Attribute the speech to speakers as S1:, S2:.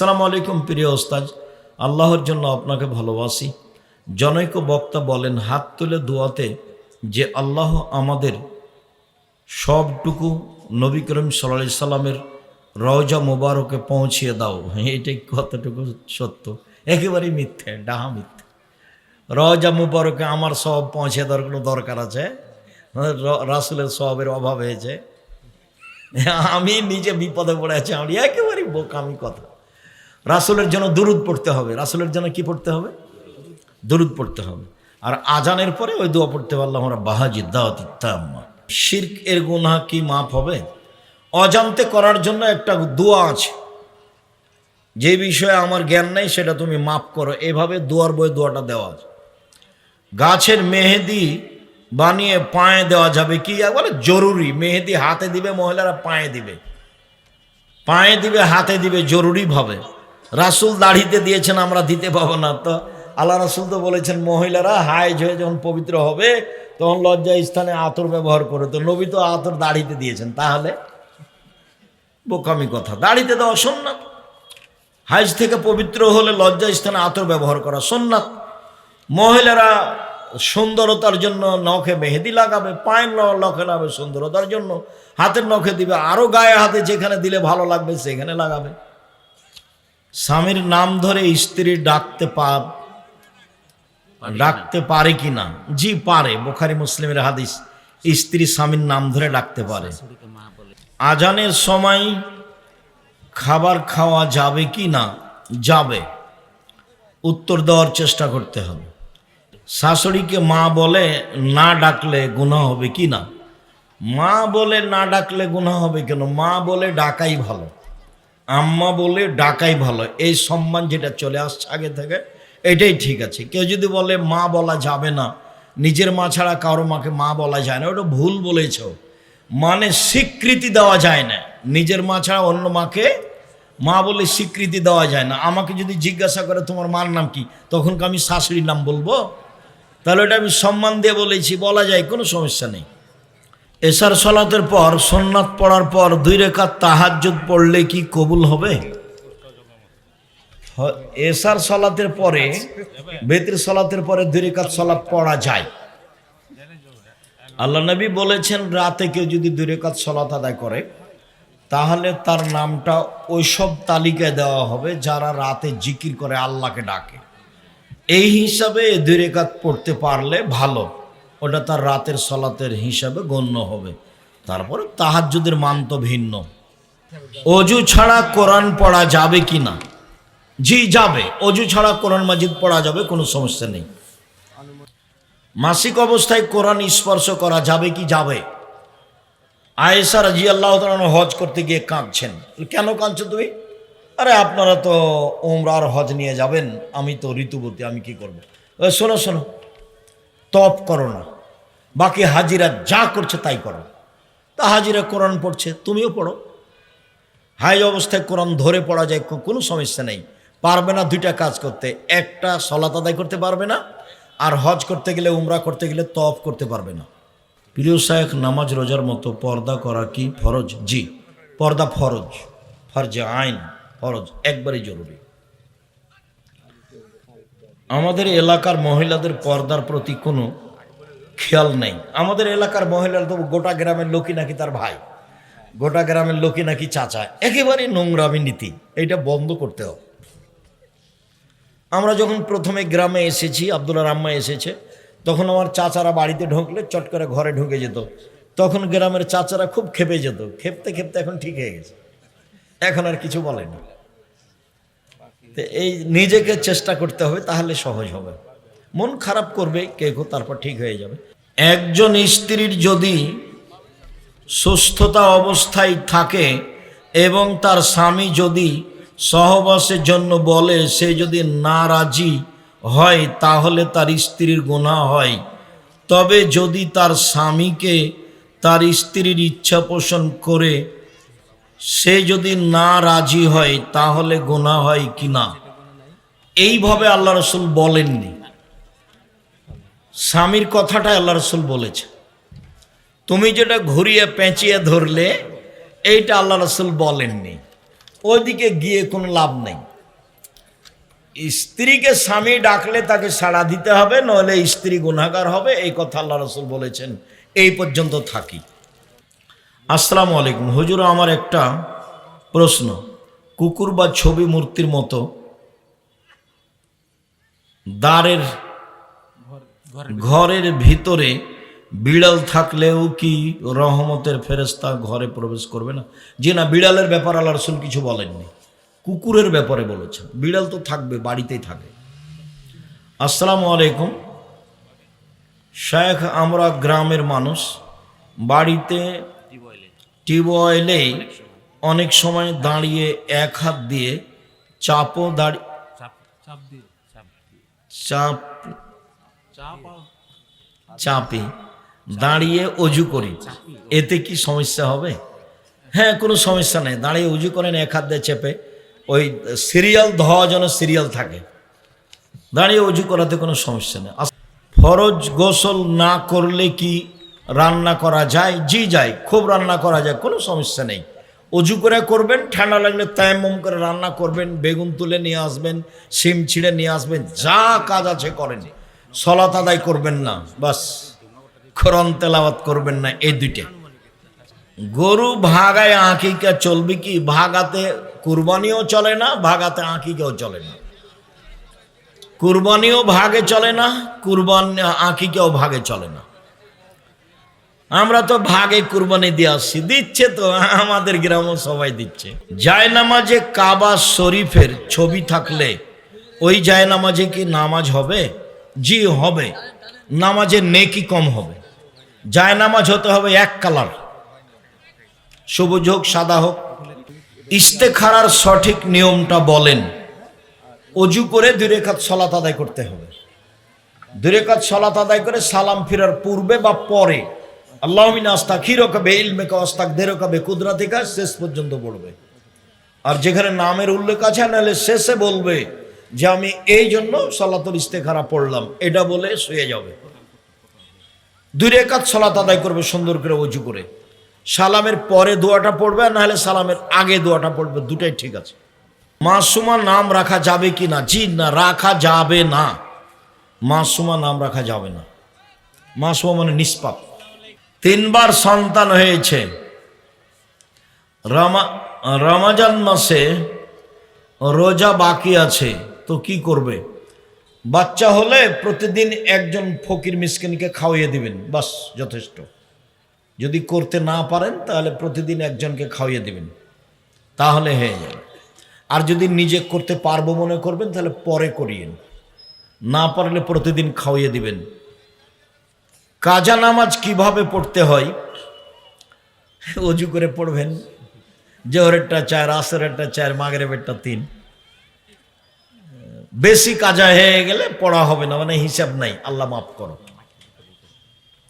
S1: আসসালামু আলাইকুম প্রিয় ওস্তাদ, আল্লাহর জন্য আপনাকে ভালোবাসি। জনৈক বক্তা বলেন, হাত তুলে দোয়াতে যে আল্লাহ আমাদের সবটুকু নবী করিম সাল্লাল্লাহু আলাইহি সাল্লামের রওজা মোবারকে পৌঁছিয়ে দাও। এটাই কতটুকু সত্য? একেবারেই মিথ্যে, ডাহা মিথ্যে। রওজা মোবারকে আমার সব পৌঁছে দেওয়ার কোনো দরকার আছে? রাসূলের সওয়াবের অভাব হয়েছে? আমি নিজে বিপদে পড়ে আছি, আমি একেবারেই বোকামি কথা। রাসূলের জন্য দুরূদ পড়তে হবে। রাসূলের জন্য কি পড়তে হবে? দুরূদ পড়তে হবে। আর আজানের পরে ওই দোয়া পড়তে পারলাম আমরা, বাহাজি দাওয়াতি তাম্মা। শিরক এর গুনাহ কি মাফ হবে? অজান্তে করার জন্য একটা দোয়া আছে, যে বিষয়ে আমার জ্ঞান নেই সেটা তুমি মাফ করো, এভাবে দোয়ার বই দোয়াটা দেওয়া আছে। গাছের মেহেদি বানিয়ে পায়ে দেওয়া যাবে কি? একবারে জরুরি। মেহেদি হাতে দিবে মহিলারা, পায়ে দিবে, পায়ে দিবে, হাতে দিবে জরুরিভাবে। রাসূল দাড়িতে দিয়েছেন, আমরা দিতে পাবো না তো? আল্লাহ রাসূল তো বলেছেন মহিলারা হায়েজ হয়ে যখন পবিত্র হবে তখন লজ্জা স্থানে আতর ব্যবহার করে। তো নবী তো আতর দাড়িতে দিয়েছেন, তাহলে বোকামি কথা। দাড়িতে দেওয়া সুন্নাত। হায়েজ থেকে পবিত্র হলে লজ্জা স্থানে আতর ব্যবহার করা সুন্নাত। মহিলারা সুন্দরতার জন্য নখে মেহেদি লাগাবে, পায়ের নখে লাগাবে সুন্দরতার জন্য, হাতের নখে দিবে, আরো গায়ে হাতে যেখানে দিলে ভালো লাগবে সেখানে লাগাবে। স্বামীর নাম ধরে স্ত্রী ডাকতে পারে কি না? জি পারে, বুখারী মুসলিমের হাদিস, স্ত্রী স্বামীর নাম ধরে ডাকতে পারে। আজানের সময় খাবার খাওয়া যাবে কি না? যাবে। উত্তর দেওয়ার চেষ্টা করতে হবে। শাশুড়িকে মা বলে না ডাকলে গুনাহ হবে কি না? মা বলে না ডাকলে গুনাহ হবে কেন? মা বলে ডাকাই ভালো, আম্মা বলে ডাকাই ভালো। এই সম্মান যেটা চলে আসছে আগে থেকে, এটাই ঠিক আছে। কেউ যদি বলে মা বলা যাবে না, নিজের মা ছাড়া কারো মাকে মা বলা যায় না, ওটা ভুল বলেছ। মানে স্বীকৃতি দেওয়া যায় না, নিজের মা ছাড়া অন্য মাকে মা বলে স্বীকৃতি দেওয়া যায় না। আমাকে যদি জিজ্ঞাসা করে তোমার মার নাম কি, তখন আমি শাশুড়ির নাম বলবো? তাহলে এটা আমি সম্মান দিয়ে বলেছি, বলা যায়, কোনো সমস্যা নেই। এশার সালাতের পর সুন্নাত পড়ার পর 2 রাকাত তাহাজ্জুদ পড়লে কি কবুল হবে? এশার সালাতের পরে, বেতর সালাতের পরে 2 রাকাত সালাত পড়া যায়। আল্লাহ নবী বলেছেন, রাতে কেউ যদি 2 রাকাত সালাত আদায় করে তাহলে তার নামটা ওইসব তালিকায় দেওয়া হবে যারা রাতে জিকির করে, আল্লাহকে ডাকে। এই হিসাবে 2 রাকাত পড়তে পারলে ভালো, ওটা তার রাতের সালাতের হিসাবে গণ্য হবে। তারপরে তাহাজ্জুদের মান তো ভিন্ন। অজু ছাড়া কোরআন পড়া যাবে কি না? জি যাবে, অজু ছাড়া কোরআন মাজিদ পড়া যাবে, কোনো সমস্যা নেই। মাসিক অবস্থায় কোরআন স্পর্শ করা যাবে কি? যাবে। আয়েশা রাদিয়াল্লাহু তাআলা হজ করতে গিয়ে কাঁদছেন। কেন কাঁদছো তুমি? আরে আপনারা তো উমরা আর হজ নিয়ে যাবেন, আমি তো ঋতুবতী, আমি কি করব? শোনো শোনো, তপ করো না, বাকি হাজিরা যা করছে তাই করো। তা হাজিরা কোরআন পড়ছে, তুমিও পড়ো। হাই অবস্থায় কোরআন ধরে পড়া যায়, কোনো সমস্যা নেই। পারবে না 2টা কাজ করতে, একটা সালাত আদায় করতে পারবে না, আর হজ করতে গেলে, উমরা করতে গেলে তওয়াফ করতে পারবে না। প্রিয় শায়েখ, নামাজ রোজার মতো পর্দা করা কি ফরজ? জি, পর্দা ফরজ, ফরজে আইন, ফরজ, একবারই জরুরি। আমাদের এলাকার মহিলাদের পর্দার প্রতি কোনো খেয়াল নেই। আমাদের এলাকার মহিলারা তো গোটা গ্রামের লোকই নাকি তার ভাই, গোটা গ্রামের লোকই নাকি চাচা। একেবারে নোংরামি নীতি, এটা বন্ধ করতে হবে। আমরা যখন প্রথমে গ্রামে এসেছি, আব্দুল্লাহ আম্মা এসেছে, তখন আমার চাচারা বাড়িতে ঢুকলে চট করে ঘরে ঢুকে যেত। তখন গ্রামের চাচারা খুব খেপে যেত, খেপতে খেপতে এখন ঠিক হয়ে গেছে, এখন আর কিছু বলে না। তো এই নিজেকে চেষ্টা করতে হবে, তাহলে সহজ হবে। মন খারাপ করবে কেউ, তারপর ঠিক হয়ে যাবে। একজন স্ত্রীর যদি সুস্থতা অবস্থায় থাকে এবং তার স্বামী যদি সহবাসের জন্য বলে, সে যদি না রাজি হয় তাহলে তার স্ত্রীর গুনাহ হয়। তবে যদি তার স্বামীকে তার স্ত্রীর ইচ্ছা পোষণ করে সে যদি না রাজি হয় তাহলে গুনাহ হয় কি না? এইভাবে আল্লাহ রাসূল বলেননি, স্বামীর কথাটা আল্লাহ রাসূল বলেছে। তুমি যেটা ঘুরিয়ে পেঁচিয়ে ধরলে, এইটা আল্লাহ রাসূল বলেননি। ওইদিকে গিয়ে কোনো লাভ নেই। স্ত্রীকে স্বামী ডাকলে তাকে সাড়া দিতে হবে, নইলে স্ত্রী গুনাহগার হবে, এই কথা আল্লাহ রাসূল বলেছেন। এই পর্যন্ত থাকি। আসসালামু আলাইকুম হুজুর, আমার একটা প্রশ্ন। কুকুর বা ছবি মূর্তির মতো দ্বারের ঘরের ভিতরে বিড়াল থাকলেও কি রহমতের ফেরেশতা ঘরে প্রবেশ করবে না? জি না, বিড়ালের ব্যাপার আল্লাহ রাসূল কিছু বলেননি, কুকুরের ব্যাপারে বলেছেন। বিড়াল তো থাকবে, বাড়িতেই থাকে। আসসালামু আলাইকুম শেখ, আমরা গ্রামের মানুষ, বাড়িতে টিউবওয়েলেই অনেক সময় দাঁড়িয়ে এক হাত দিয়ে চাপও দাঁড়িয়ে চাপ চাপে দাঁড়িয়ে অজু করি, এতে কি সমস্যা হবে? হ্যাঁ, কোনো সমস্যা নেই। দাঁড়িয়ে উজু করেন এক হাত দিয়ে চেপে, ওই সিরিয়াল ধোয়া যেন সিরিয়াল থাকে, দাঁড়িয়ে উজু করাতে কোনো সমস্যা নেই। ফরজ গোসল না করলে কি রান্না করা যায়? জি যায়, খুব রান্না করা যায়, কোনো সমস্যা নেই। অজু করে করবেন, ঠান্ডা লাগলে তায়াম্মুম করে রান্না করবেন, বেগুন তুলে নিয়ে আসবেন, শিম ছিঁড়ে নিয়ে আসবেন, যা কাজ আছে করেন। সলাত আদায় করবেন না, বাস। কোরআন তেলাওয়াত করবেন না, এই দুইটা। গরু ভাগায় আঁকিকা চলবে কি? ভাগাতে কুরবানিও চলে না, ভাগাতে আঁকিকাও চলে না। কুরবানিও ভাগে চলে না, আঁকিকাও ভাগে চলে না। আমরা তো ভাগে কুরবানি দিয়ে আসছি, দিচ্ছে তো, আমাদের গ্রামও সবাই দিচ্ছে। জায়নামাজে কাবা শরীফের ছবি থাকলে ওই জায়নামাজে কি নামাজ হবে? জি হবে, নামাজের নেকি কম হবে। জায়নামাজ হতে হবে এক কালার, সবুজ হোক সাদা হোক। ইস্তেখারার সঠিক নিয়মটা বলেন। অজু করে 2 রাকাত সালাত আদায় করতে হবে। 2 রাকাত সালাত আদায় করে সালাম ফিরার পূর্বে বা পরে আল্লাহুম্মা আস্তাগফিরুকা বিইলমিকা ওয়াস্তাগদিরুকা বিকুদরাতিকা শেষ পর্যন্ত পড়বে। আর যেখানে নামের উল্লেখ আছে, নাহলে শেষে বলবে যে আমি এই জন্য সালাতুল ইস্তেখারা পড়লাম, এটা বলে শুয়ে যাবে। 2 রাকাত সালাত আদায় করবে সুন্দর করে অজু করে। সালামের পরে দোয়াটা পড়বে, আর নাহলে সালামের আগে দোয়াটা পড়বে, দুটাই ঠিক আছে। মাসুমা নাম রাখা যাবে কি না? জি না, রাখা যাবে না। মাসুমা নাম রাখা যাবে না। মাসুমা মানে নিষ্পাপ। 3 বার সন্তান হয়েছে, রমজান মাসে রোজা বাকি আছে, তো কি করবে? বাচ্চা হলে প্রতিদিন একজন ফকির মিসকিনকে খাওয়িয়ে দিবেন, বাস যথেষ্ট। যদি করতে না পারেন তাহলে প্রতিদিন একজনকে খাওয়িয়ে দিবেন, তাহলে হয়ে যাবে। আর যদি নিজে করতে পারবো মনে করবেন তাহলে পরে করিয়েন, না পারলে প্রতিদিন খাওয়িয়ে দিবেন। কাজা নামাজ কিভাবে পড়তে হয়? অজু করে পড়বেন। জোহরেরটা 4, আসরেরটা 4, মাগরিবেরটা 3। বেশি কাজা হয়ে গেলে পড়া হবে না, মানে হিসাব নাই, আল্লাহ মাফ করো।